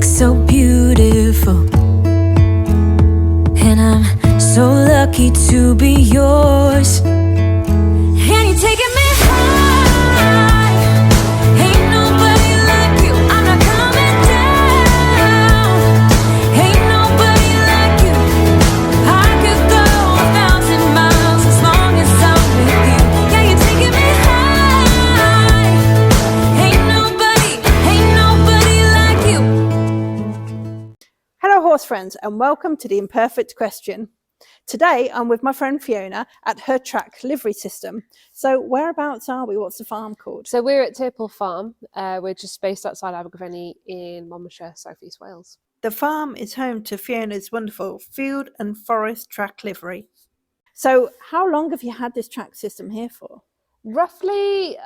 look so beautiful, and I'm so lucky to be yours. And you're taking me high. Ain't nobody like you. I'm not coming down. Ain't nobody like you. I could go 1,000 miles as long as I'm with you. Yeah, you're taking me high. Ain't nobody like you. Hello horse friends, and welcome to The Imperfect Question. Today I'm with my friend Fiona at her track livery system. So whereabouts are we? What's the farm called? So we're at Tirpel Farm. We're just based outside Abergavenny in Monmouthshire, South East Wales. The farm is home to Fiona's wonderful field and forest track livery. So how long have you had this track system here for? Roughly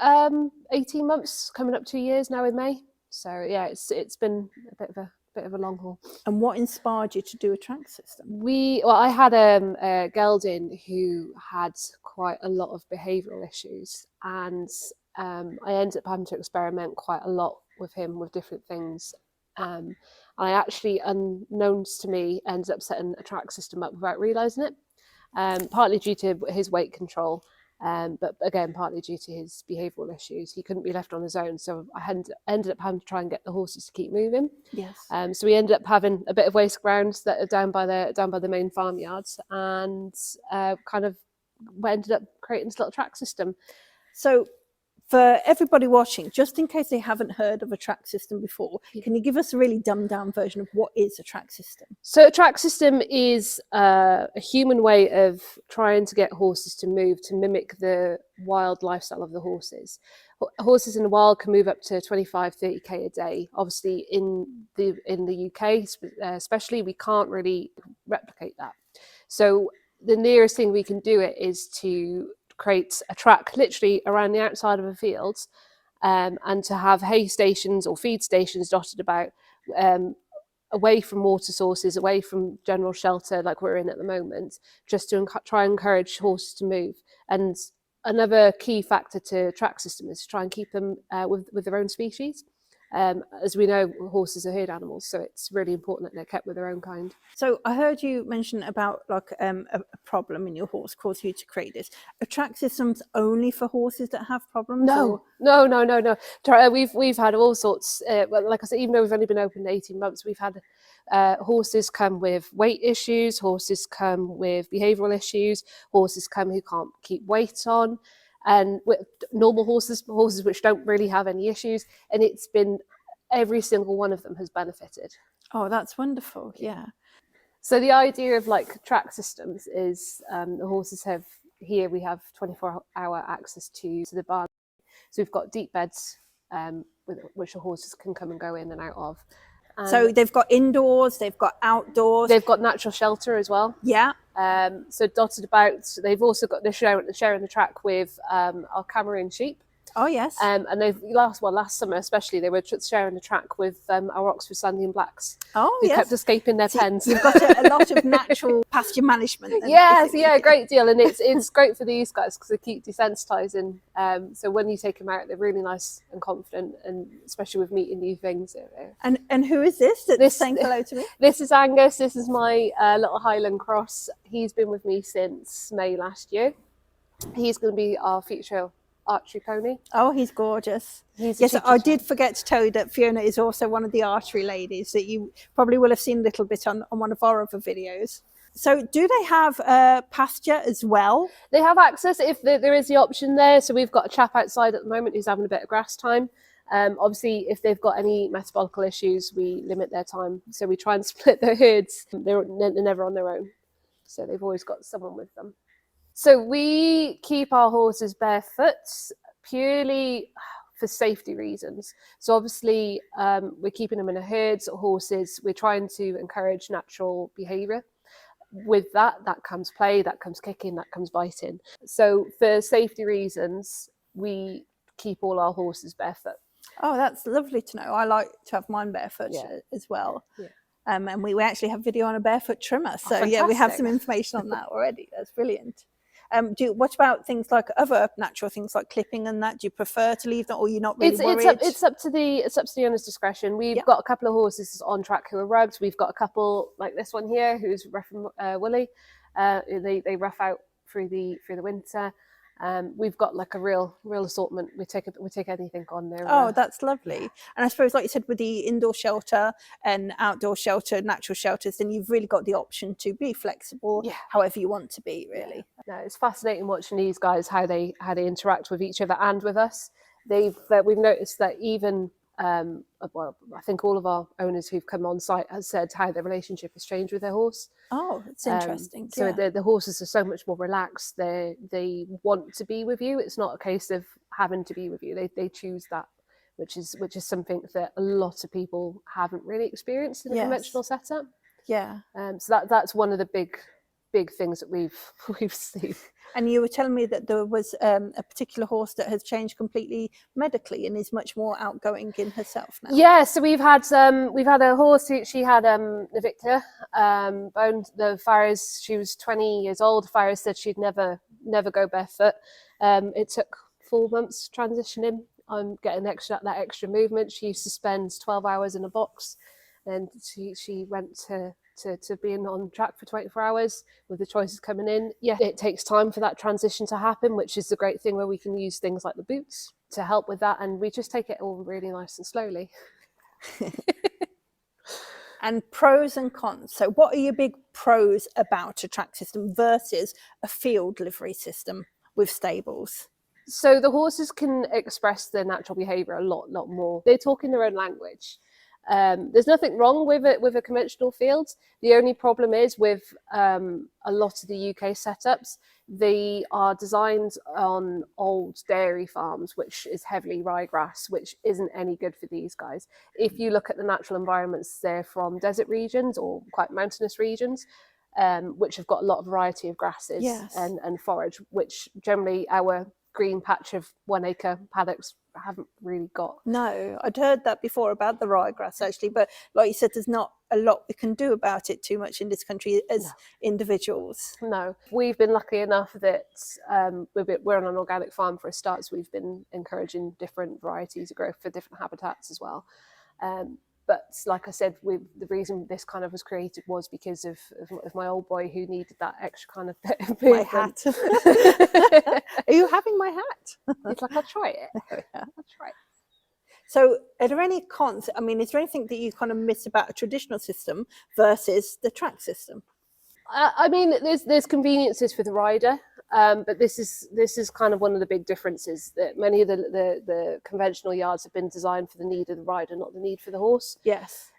18 months, coming up 2 years now in May. So yeah, it's been a bit of a long haul. And what inspired you to do a track system? I had a gelding who had quite a lot of behavioural issues, and I ended up having to experiment quite a lot with him with different things. I actually, unknowns to me, ended up setting a track system up without realising it, partly due to his weight control. But again, partly due to his behavioural issues. He couldn't be left on his own, so I ended up having to try and get the horses to keep moving. Yes. So we ended up having a bit of waste ground that are down by the main farmyards, and kind of ended up creating this little track system. So for everybody watching, just in case they haven't heard of a track system before, can you give us a really dumbed down version of what is a track system? So a track system is a human way of trying to get horses to move to mimic the wild lifestyle of the horses. Horses in the wild can move up to 25-30k a day. Obviously in the UK especially, we can't really replicate that. So the nearest thing we can do it is to create a track literally around the outside of a field, and to have hay stations or feed stations dotted about, away from water sources, away from general shelter like we're in at the moment, just to try and encourage horses to move. And another key factor to track system is to try and keep them with their own species. As we know, horses are herd animals, so it's really important that they're kept with their own kind. So I heard you mention about like a problem in your horse caused you to create this. Are track systems only for horses that have problems? No. We've had all sorts. Like I said, even though we've only been open 18 months, we've had horses come with weight issues, horses come with behavioural issues, horses come who can't keep weight on, and with normal horses which don't really have any issues, and it's been every single one of them has benefited. Oh, that's wonderful. Yeah. So the idea of like track systems is the horses have, here we have 24-hour access to the barn. So we've got deep beds which the horses can come and go in and out of. So they've got indoors, they've got outdoors. They've got natural shelter as well. Yeah. So dotted about, they've also got, they're sharing the track with our Cameroon sheep. Oh yes. And they've last summer especially, they were sharing the track with our Oxford Sandy and Blacks. Oh who yes. kept escaping their pens. You've got a lot of natural pasture management. Yes, yeah, great deal, and it's great for these guys because they keep desensitizing. So when you take them out, they're really nice and confident, and especially with meeting new things. And who is this that's saying hello to me? This is Angus. This is my little Highland Cross. He's been with me since May last year. He's going to be our future archery pony. Oh, he's gorgeous. Yes, I did forget to tell you that Fiona is also one of the archery ladies that you probably will have seen a little bit on one of our other videos. So do they have pasture as well? They have access if there is the option there. So we've got a chap outside at the moment who's having a bit of grass time. Obviously, if they've got any metabolical issues, we limit their time. So we try and split their herds. They're never on their own. So they've always got someone with them. So we keep our horses barefoot purely for safety reasons. So obviously we're keeping them in a herd of horses. We're trying to encourage natural behaviour. With that comes play, that comes kicking, that comes biting. So for safety reasons, we keep all our horses barefoot. Oh, that's lovely to know. I like to have mine barefoot as well. Yeah. And we actually have video on a barefoot trimmer. So yeah, we have some information on that already. That's brilliant. What about things like other natural things like clipping and that? Do you prefer to leave them, or you're not really worried? It's up to the owner's discretion. We've got a couple of horses on track who are rugged. We've got a couple like this one here who's rough and woolly. They rough out through the winter. We've got like a real assortment. We take anything on there. Oh, that's lovely. And I suppose, like you said, with the indoor shelter and outdoor shelter, natural shelters, then you've really got the option to be flexible, however you want to be, really. No, it's fascinating watching these guys how they interact with each other and with us. We've noticed that even well, I think all of our owners who've come on site has said how their relationship has changed with their horse. Oh, it's interesting. So the horses are so much more relaxed. They want to be with you. It's not a case of having to be with you. They choose that, which is something that a lot of people haven't really experienced in a conventional setup. Yeah. So that's one of the big things that we've seen. And you were telling me that there was a particular horse that has changed completely medically and is much more outgoing in herself now. Yeah, so we've had a horse who she had navicular bone. The farriers, she was 20 years old. The farriers said she'd never go barefoot. It took 4 months to transition him. I'm getting that extra movement. She used to spend 12 hours in a box, and she went to being on track for 24 hours with the choices coming in. Yeah, it takes time for that transition to happen, which is the great thing where we can use things like the boots to help with that, and we just take it all really nice and slowly. And pros and cons. So what are your big pros about a track system versus a field livery system with stables? So the horses can express their natural behaviour a lot more. They talk in their own language. There's nothing wrong with it with a conventional field. The only problem is with a lot of the UK setups, they are designed on old dairy farms, which is heavily ryegrass, which isn't any good for these guys. If you look at the natural environments, they're from desert regions or quite mountainous regions, which have got a lot of variety of grasses and forage, which generally our green patch of 1 acre paddocks haven't really got. No, I'd heard that before about the ryegrass actually, but like you said, there's not a lot we can do about it too much in this country as individuals. No, we've been lucky enough that we're on an organic farm for a start, so we've been encouraging different varieties of growth for different habitats as well. But like I said, the reason this kind of was created was because of my old boy who needed that extra kind of bit of My hat. Are you having my hat? It's like, I'll try it. I'll try it. So are there any cons? I mean, is there anything that you kind of miss about a traditional system versus the track system? I mean, there's conveniences for the rider, but this is kind of one of the big differences, that many of the conventional yards have been designed for the need of the rider, not the need for the horse. Yes.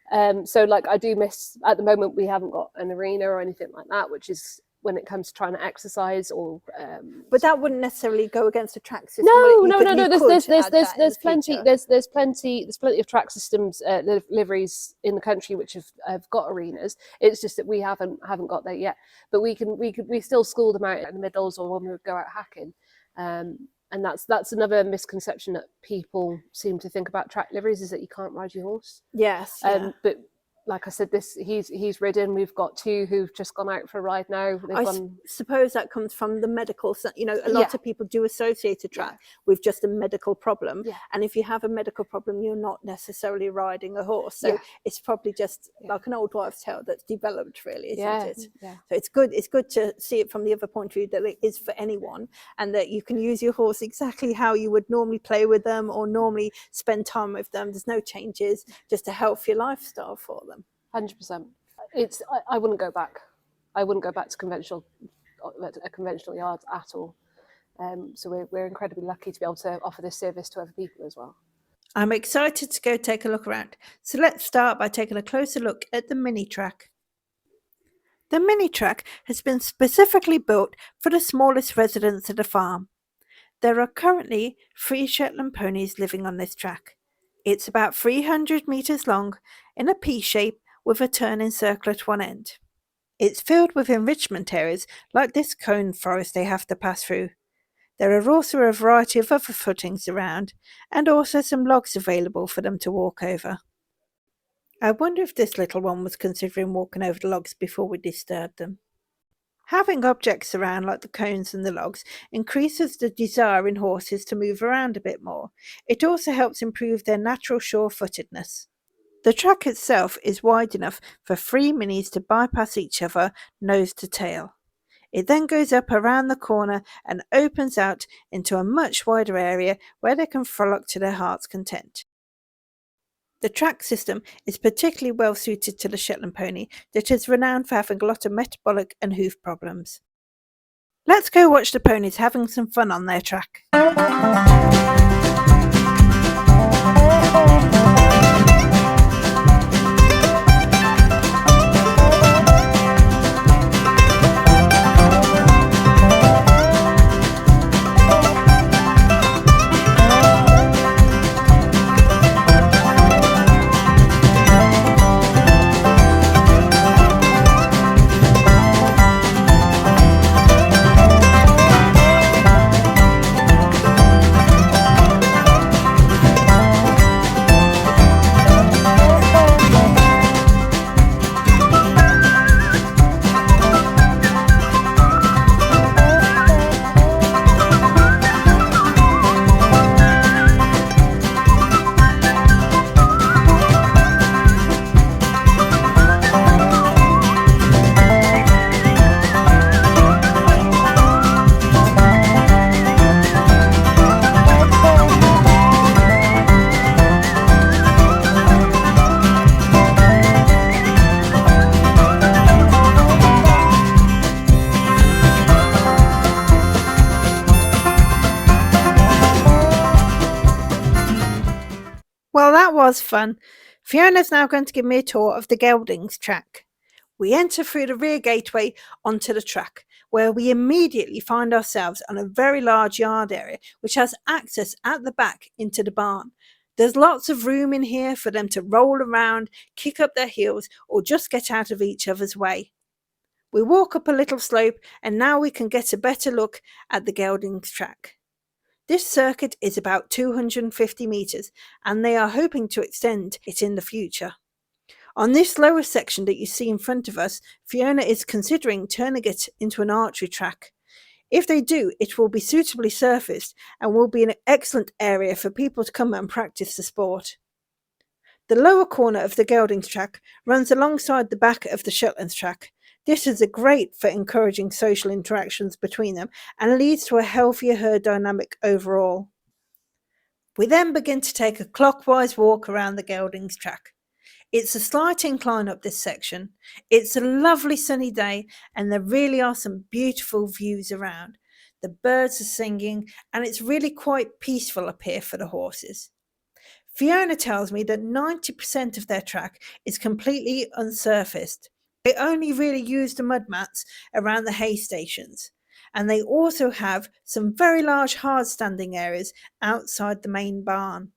So like I do miss, at the moment we haven't got an arena or anything like that, which is when it comes to trying to exercise or but that wouldn't necessarily go against a track system. No. There's plenty of track systems, liveries in the country which have got arenas. It's just that we haven't got there yet. But we still school them out in the middles or when we go out hacking. And that's another misconception that people seem to think about track liveries, is that you can't ride your horse. Yes. But like I said, he's ridden. We've got 2 who've just gone out for a ride now. Suppose that comes from the medical. You know, a lot of people do associate a track with just a medical problem. Yeah. And if you have a medical problem, you're not necessarily riding a horse. So it's probably just like an old wives' tale that's developed, really, isn't it? Yeah. So it's good to see it from the other point of view, that it is for anyone, and that you can use your horse exactly how you would normally play with them or normally spend time with them. There's no changes, just a healthier lifestyle for them. 100%. I wouldn't go back. I wouldn't go back to conventional yards at all. So we're incredibly lucky to be able to offer this service to other people as well. I'm excited to go take a look around. So let's start by taking a closer look at the mini track. The mini track has been specifically built for the smallest residents of the farm. There are currently 3 Shetland ponies living on this track. It's about 300 metres long in a P shape with a turning circle at one end. It's filled with enrichment areas like this cone forest they have to pass through. There are also a variety of other footings around, and also some logs available for them to walk over. I wonder if this little one was considering walking over the logs before we disturbed them. Having objects around like the cones and the logs increases the desire in horses to move around a bit more. It also helps improve their natural sure-footedness. The track itself is wide enough for 3 minis to bypass each other nose to tail. It then goes up around the corner and opens out into a much wider area where they can frolic to their heart's content. The track system is particularly well suited to the Shetland pony that is renowned for having a lot of metabolic and hoof problems. Let's go watch the ponies having some fun on their track. Well, that was fun. Fiona's now going to give me a tour of the geldings track. We enter through the rear gateway onto the track, where we immediately find ourselves on a very large yard area, which has access at the back into the barn. There's lots of room in here for them to roll around, kick up their heels, or just get out of each other's way. We walk up a little slope, and now we can get a better look at the geldings track. This circuit is about 250 metres, and they are hoping to extend it in the future. On this lower section that you see in front of us, Fiona is considering turning it into an archery track. If they do, it will be suitably surfaced and will be an excellent area for people to come and practice the sport. The lower corner of the geldings track runs alongside the back of the Shetlands track. This is great for encouraging social interactions between them and leads to a healthier herd dynamic overall. We then begin to take a clockwise walk around the geldings track. It's a slight incline up this section. It's a lovely sunny day and there really are some beautiful views around. The birds are singing and it's really quite peaceful up here for the horses. Fiona tells me that 90% of their track is completely unsurfaced. They only really use the mud mats around the hay stations, and they also have some very large hard standing areas outside the main barn.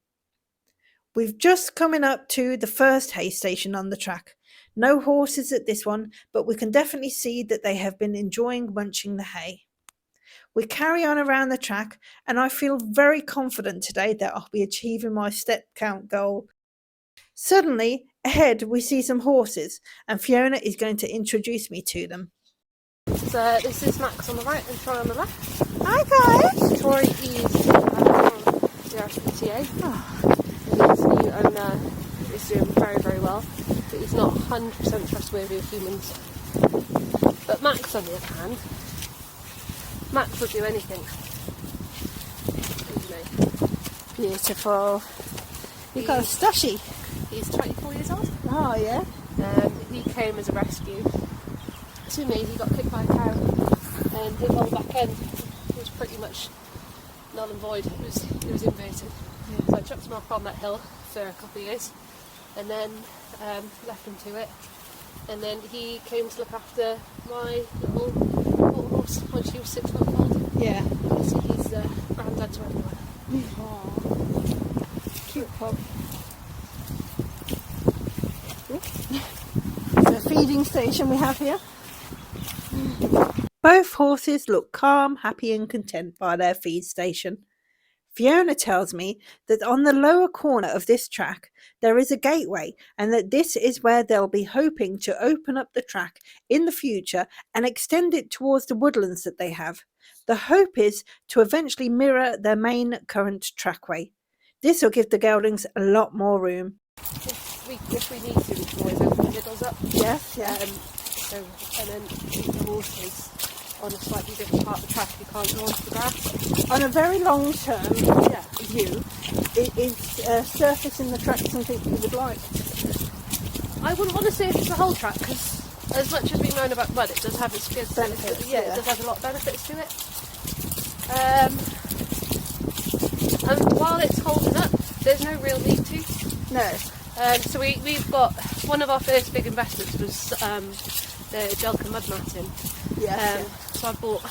We've just coming up to the first hay station on the track. No horses at this one, but we can definitely see that they have been enjoying munching the hay. We carry on around the track, and I feel very confident today that I'll be achieving my step count goal. Suddenly, ahead we see some horses, and Fiona is going to introduce me to them. So this is Max on the right and Troy on the left. Hi guys! Troy is from the RSPCA. And his new owner is doing very, very well, but he's not 100% trustworthy with humans. But Max, on the other hand, Max would do anything. Beautiful. You've got a stushy. He's 24 years old. Oh yeah. He came as a rescue to me. He got kicked by a cow and his whole back end was pretty much null and void. It was inverted. Yeah. So I chucked him off on that hill for a couple of years and then left him to it. And then he came to look after my little horse when she was 6 months old. Yeah. So he's granddad to everyone. Aww. Cute pup. The feeding station we have here. Both horses look calm, happy and content by their feed station. Fiona tells me that on the lower corner of this track there is a gateway, and that this is where they'll be hoping to open up the track in the future and extend it towards the woodlands that they have. The hope is to eventually mirror their main current trackway. This will give the geldings a lot more room. If we need to, we can always open the middles up. Yes, yeah. So, and then keep the horses on a slightly different part of the track. You can't go onto the grass. On a very long-term view, is surfacing the track something you would like? I wouldn't want to say it's the whole track, because as much as we moan about mud, it does have its good Benefits, Yeah, yeah. it does have a lot of benefits to it. And while it's holding up, there's no real need to. No. So we've got one of our first big investments was the Jelka mud matting. Yes. So I bought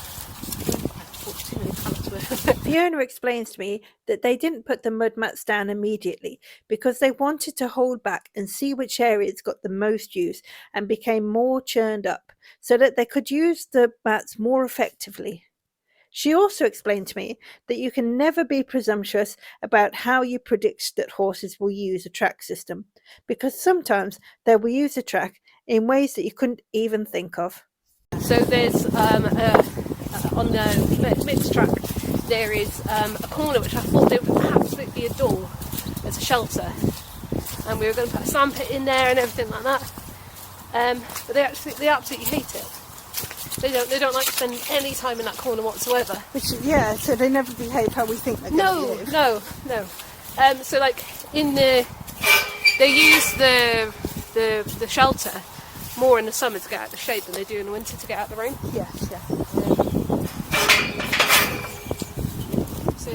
too many pallets worth. Fiona explains to me that they didn't put the mud mats down immediately because they wanted to hold back and see which areas got the most use and became more churned up, so that they could use the mats more effectively. She also explained to me that you can never be presumptuous about how you predict that horses will use a track system, because sometimes they will use a track in ways that you couldn't even think of. So there's on the mixed track there is a corner which I thought they would absolutely adore as a shelter, and we were going to put a sandpit in there and everything like that. But they absolutely hate it. They don't like to spend any time in that corner whatsoever. So they never behave how we think they're going to behave. No. So like they use the shelter more in the summer to get out of the shade than they do in the winter to get out of the rain. Yes, yeah.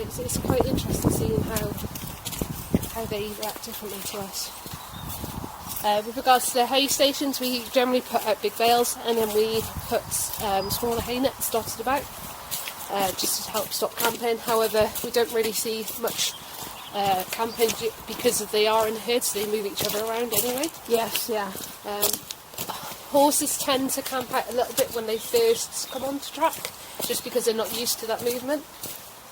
So it's quite interesting seeing how they react differently to us. With regards to the hay stations, we generally put out big bales, and then we put smaller hay nets dotted about, just to help stop camping. However, we don't really see much camping because they are in herds, so they move each other around anyway. Yes, yeah. Horses tend to camp out a little bit when they first come onto track, just because they're not used to that movement.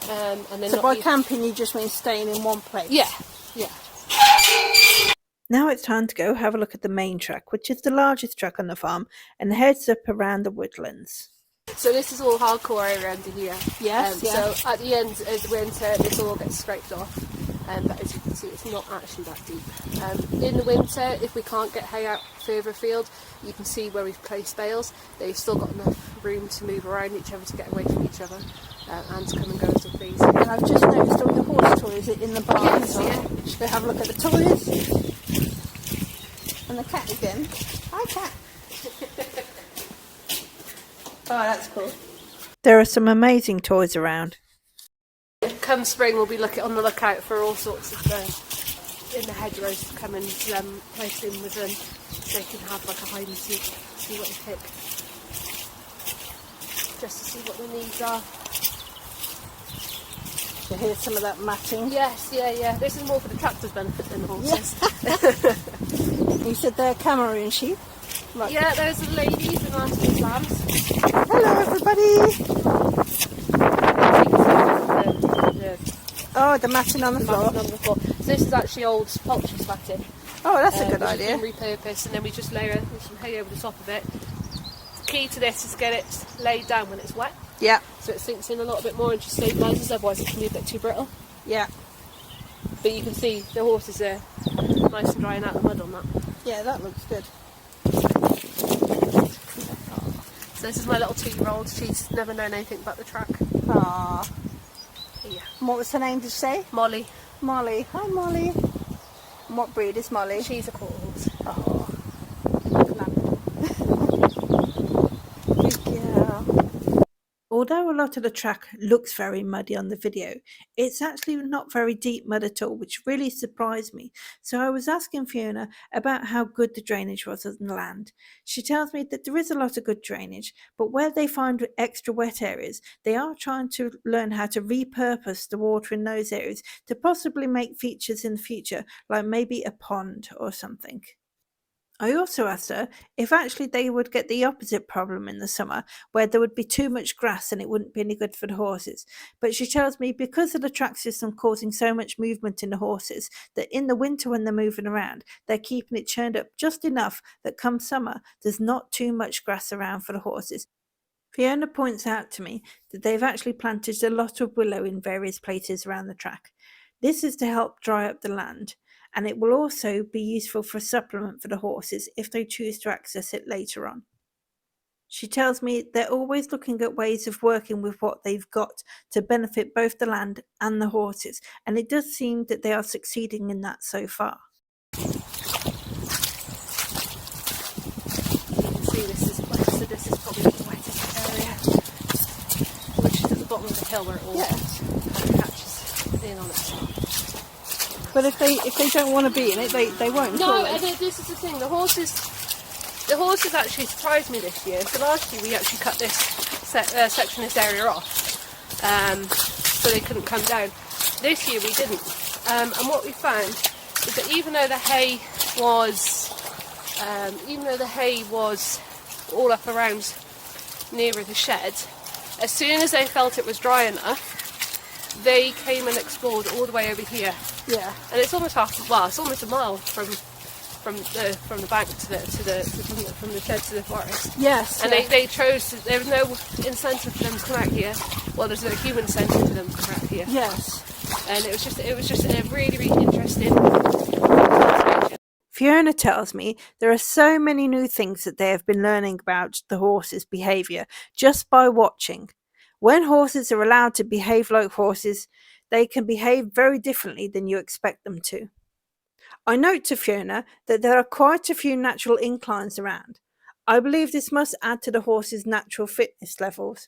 And So by camping you just mean staying in one place? Yeah. Now it's time to go have a look at the main track, which is the largest track on the farm and heads up around the woodlands. So this is all hardcore area under here. Yes, yeah. So at the end of the winter, this all gets scraped off. But as you can see, it's not actually that deep. In the winter, if we can't get hay out further afield, you can see where we've placed bales. They've still got enough room to move around each other, to get away from each other, and to come and go as they please. And I've just noticed all the horse toys in the barn. Yes, so yeah. Should we have a look at the toys? And the cat again. Hi, cat. Oh, that's cool. There are some amazing toys around. Come spring, we'll be on the lookout for all sorts of in the hedgerows to come and place in with them, so they can have like a hide and seek, see what they pick, just to see what their needs are. So here's some of that matting. Yes, yeah. This is more for the tractor's benefit than the horses. Yeah. You said they're Cameroon sheep. Right. Yeah, there's the ladies and last lambs. Hello, everybody. Oh, the matting on the floor. So this is actually old poultry matting. Oh, that's a good Which idea. we can repurpose, and then we just layer some hay over the top of it. The key to this is to get it laid down when it's wet, Yeah, so it sinks in a little bit more and just stabilises, otherwise it can be a bit too brittle. yeah. But you can see the horses are nice and drying out the mud on that. Yeah, that looks good. So this is my little 2-year-old. She's never known anything about the track. Ah. Yeah. What was her name, did you say? Molly. Molly. Hi, Molly. And what breed is Molly? She's a quarter horse. Oh. Big girl. Although a lot of the track looks very muddy on the video, it's actually not very deep mud at all, which really surprised me. So I was asking Fiona about how good the drainage was on the land. She tells me that there is a lot of good drainage, but where they find extra wet areas, they are trying to learn how to repurpose the water in those areas to possibly make features in the future, like maybe a pond or something. I also asked her if actually they would get the opposite problem in the summer, where there would be too much grass and it wouldn't be any good for the horses. But she tells me because of the track system causing so much movement in the horses, that in the winter when they're moving around, they're keeping it churned up just enough that come summer, there's not too much grass around for the horses. Fiona points out to me that they've actually planted a lot of willow in various places around the track. This is to help dry up the land, and it will also be useful for a supplement for the horses if they choose to access it later on. She tells me they're always looking at ways of working with what they've got to benefit both the land and the horses, and it does seem that they are succeeding in that so far. This is probably the wettest area, which is at the bottom of the hill where it all kind of catches in on itself. But if they don't want to be in it, they won't. No, and this is the thing. The horses actually surprised me this year. So last year we actually cut this section of this area off, so they couldn't come down. This year we didn't, and what we found is that even though the hay was all up around nearer the shed, as soon as they felt it was dry enough, they came and explored all the way over here. Yeah. And it's almost it's almost a mile from the bank from the shed to the forest. Yes. And they chose. There was no incentive for them to come out here. Well, there's no human incentive for them to come out here. Yes. And it was just a really, really interesting. Fiona tells me there are so many new things that they have been learning about the horses' behaviour just by watching. When horses are allowed to behave like horses, they can behave very differently than you expect them to. I note to Fiona that there are quite a few natural inclines around. I believe this must add to the horses' natural fitness levels.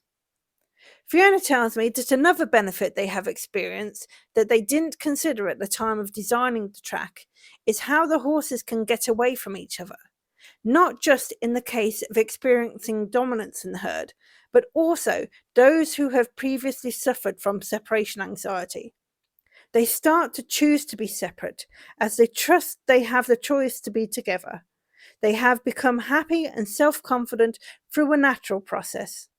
Fiona tells me that another benefit they have experienced that they didn't consider at the time of designing the track is how the horses can get away from each other, not just in the case of experiencing dominance in the herd, but also those who have previously suffered from separation anxiety. They start to choose to be separate as they trust they have the choice to be together. They have become happy and self-confident through a natural process.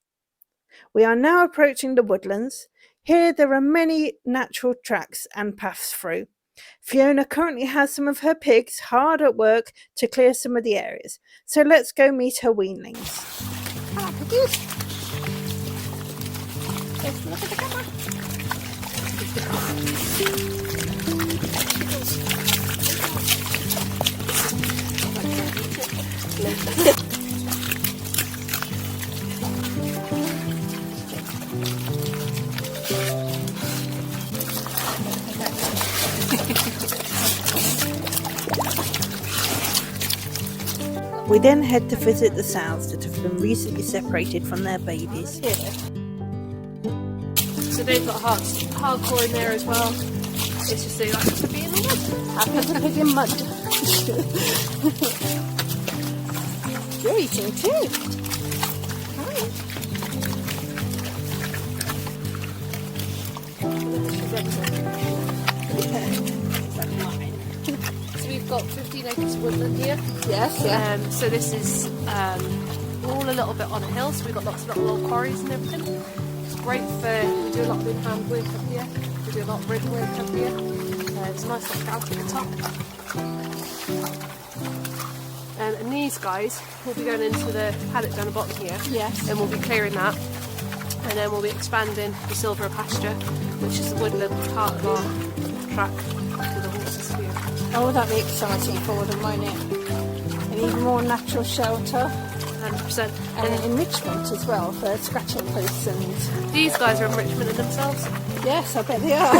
We are now approaching the woodlands. Here there are many natural tracks and paths through. Fiona currently has some of her pigs hard at work to clear some of the areas. So let's go meet her weanlings. Hello, piggies. Let's look at the camera. We then head to visit the sows that have been recently separated from their babies. So they've got hardcore in there as well. It's just they like to be in the mud. Happens to pig in mud. You're eating too. So we've got 15 acres of woodland here. Yes, yeah. So this is all a little bit on a hill, so we've got lots of little old quarries and everything. It's great we do a lot of in-hand work up here. We do a lot of rig work up here. There's a nice little gap at the top. And these guys will be going into the paddock down the bottom here. Yes. And we'll be clearing that. And then we'll be expanding the silver pasture, which is the woodland part of our track to the horses here. Oh, that'd be exciting for them, won't it? And even more natural shelter. 100%. And enrichment as well for scratching posts and... These guys are enrichment in themselves. Yes, I bet they are.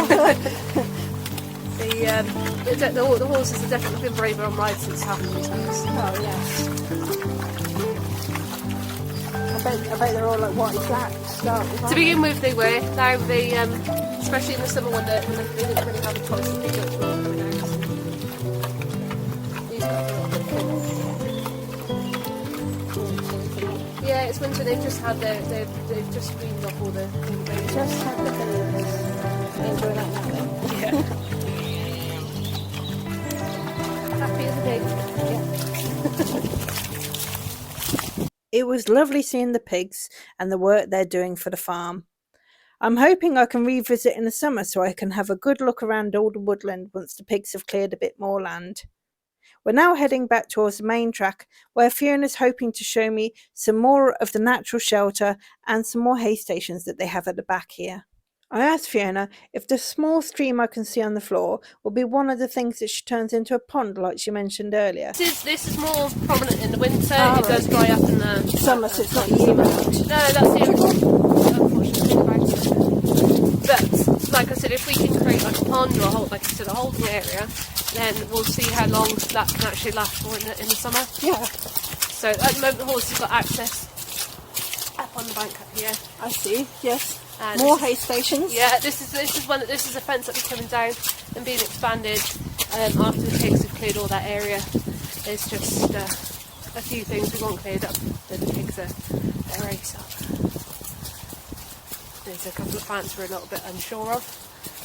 The horses have definitely been braver on rides since having themselves. Oh, yes. I bet they're all like white flat to start with. To begin with, they were. Now they, especially in the summer when they didn't really have a choice, they go to all coming out. These guys are a little bit cool. Yeah, it's winter. They've just weaned off all the babies. Just had the babies. They enjoy that now then. Yeah. Happy as a pig. Yeah. It was lovely seeing the pigs and the work they're doing for the farm. I'm hoping I can revisit in the summer so I can have a good look around all the woodland once the pigs have cleared a bit more land. We're now heading back towards the main track where Fiona's hoping to show me some more of the natural shelter and some more hay stations that they have at the back here. I asked Fiona if the small stream I can see on the floor will be one of the things that she turns into a pond like she mentioned earlier. This is more prominent in the winter. Oh, it does dry up in the summer, so it's not year round. No, that's the unfortunate thing about it. But like I said, if we can create like a pond or a whole, like I said, a holding area, then we'll see how long that can actually last for in the summer. Yeah. So at the moment the horse has got access up on the bank up here. I see. Yes. More hay stations. Yeah, this is a fence that was coming down and being expanded after the pigs have cleared all that area. There's just a few things we want cleared up that the pigs are race up. There's a couple of plants we're a little bit unsure of,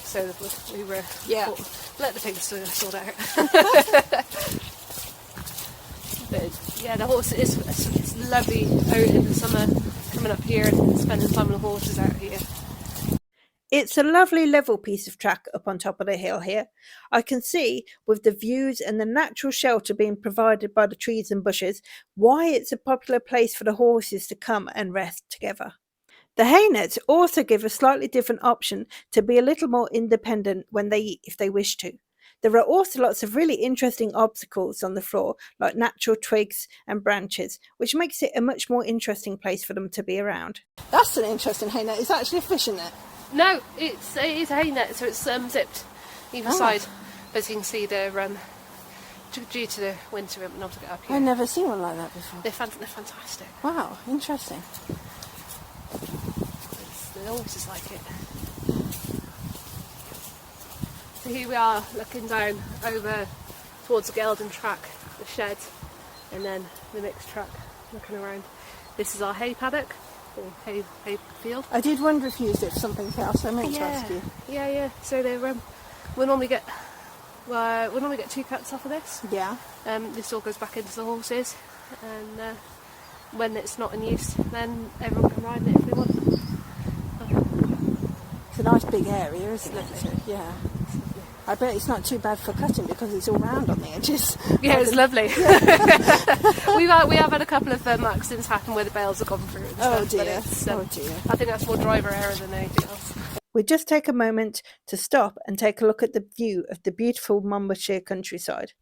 so we were let the pigs sort out. But yeah, the horse it's lovely out in the summer coming up here and spending time with the horses out here. It's a lovely level piece of track up on top of the hill here. I can see, with the views and the natural shelter being provided by the trees and bushes, why it's a popular place for the horses to come and rest together. The hay nets also give a slightly different option to be a little more independent when they eat if they wish to. There are also lots of really interesting obstacles on the floor, like natural twigs and branches, which makes it a much more interesting place for them to be around. That's an interesting hay net. Is that actually a fishing net? No, it's a hay net, so it's zipped either side. As you can see, they're due to the winter, we're not to get up here. I've never seen one like that before. They're fantastic. Wow, interesting. The horses like it. So here we are looking down over towards the gelding track, the shed, and then the mixed track, looking around. This is our hay paddock, or hay field. I did wonder if you used it for something else. I meant to ask you. Yeah. So we'll normally get 2 cuts off of this. Yeah. This all goes back into the horses, and when it's not in use, then everyone can ride it if they want. It's a nice big area, isn't it? Lovely. Yeah. I bet it's not too bad for cutting because it's all round on the edges. Yeah, it's lovely. we have had a couple of accidents happen where the bales have gone through. Oh stuff, dear. But I think that's more driver error than anything else. We just take a moment to stop and take a look at the view of the beautiful Monmouthshire countryside.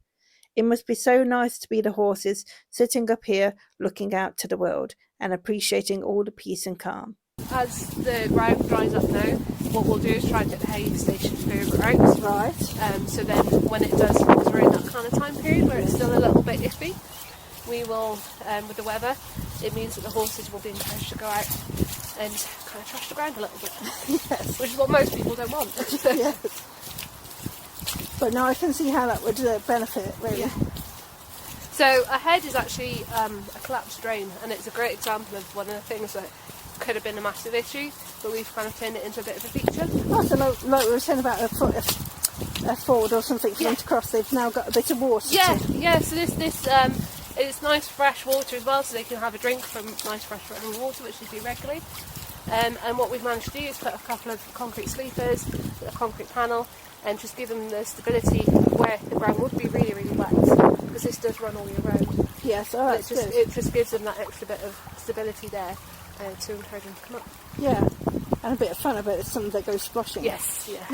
It must be so nice to be the horses sitting up here looking out to the world and appreciating all the peace and calm. As the ground dries up now, what we'll do is try and get the hay station further out. Right. So then when it does, because we're in that kind of time period where it's still a little bit iffy, we will, with the weather, it means that the horses will be encouraged to go out and kind of trash the ground a little bit. Yes. Which is what most people don't want. Yes. But no, I can see how that would benefit, really. Yeah. So ahead is actually a collapsed drain, and it's a great example of one of the things that could have been a massive issue, but we've kind of turned it into a bit of a feature. Oh, so like we were saying about a ford or something for them to cross, they've now got a bit of water. Yeah. So this it's nice fresh water as well, so they can have a drink from nice fresh running water, which they do regularly. And what we've managed to do is put a couple of concrete sleepers, a concrete panel, and just give them the stability where the ground would be really, really wet, because this does run all year round. Yes, It just gives them that extra bit of stability there to encourage them to come up. Yeah, and a bit of fun. I bet it's something that goes splashing. Yes, yeah.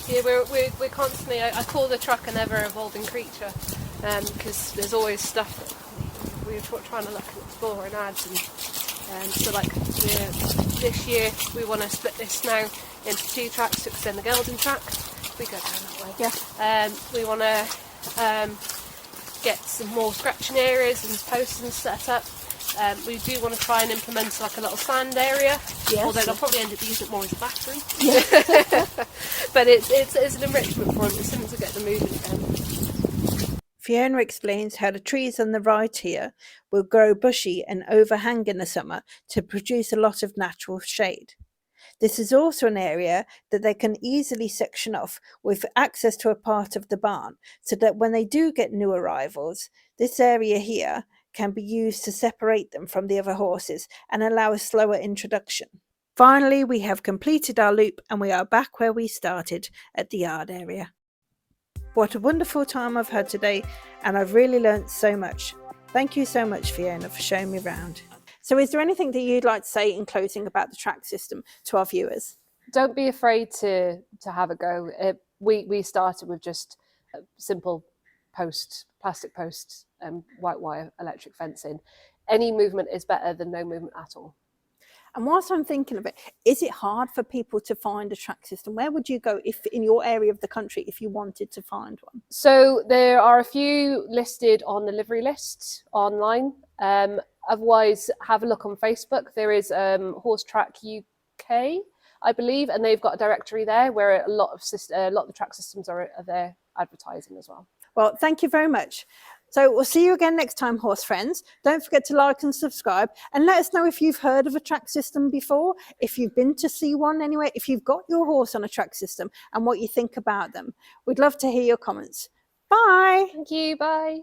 Yeah, we're constantly. I call the truck an ever-evolving creature, because there's always stuff that we're trying to look and explore and add. And so, like this year, we want to split this now into 2 tracks to extend the gelding track. We go down that way. Yeah. We want to get some more scratching areas and posts and set up. We do want to try and implement like a little sand area, although they'll probably end up using it more as a battery. Yeah. But it's an enrichment for them. It's something to get them moving again. Fiona explains how the trees on the right here will grow bushy and overhang in the summer to produce a lot of natural shade. This is also an area that they can easily section off with access to a part of the barn, so that when they do get new arrivals, this area here can be used to separate them from the other horses and allow a slower introduction. Finally, we have completed our loop and we are back where we started, at the yard area. What a wonderful time I've had today, and I've really learnt so much. Thank you so much, Fiona, for showing me around. So is there anything that you'd like to say in closing about the track system to our viewers? Don't be afraid to have a go. We started with just a simple plastic post, white wire electric fencing. Any movement is better than no movement at all. And whilst I'm thinking of it, is it hard for people to find a track system? Where would you go if in your area of the country if you wanted to find one? So there are a few listed on the Livery list online. Otherwise, have a look on Facebook. There is Horse Track UK, I believe, and they've got a directory there where a lot of the track systems are there advertising as well. Well, thank you very much. So we'll see you again next time, horse friends. Don't forget to like and subscribe, and let us know if you've heard of a track system before, if you've been to see one anywhere, if you've got your horse on a track system and what you think about them. We'd love to hear your comments. Bye. Thank you. Bye.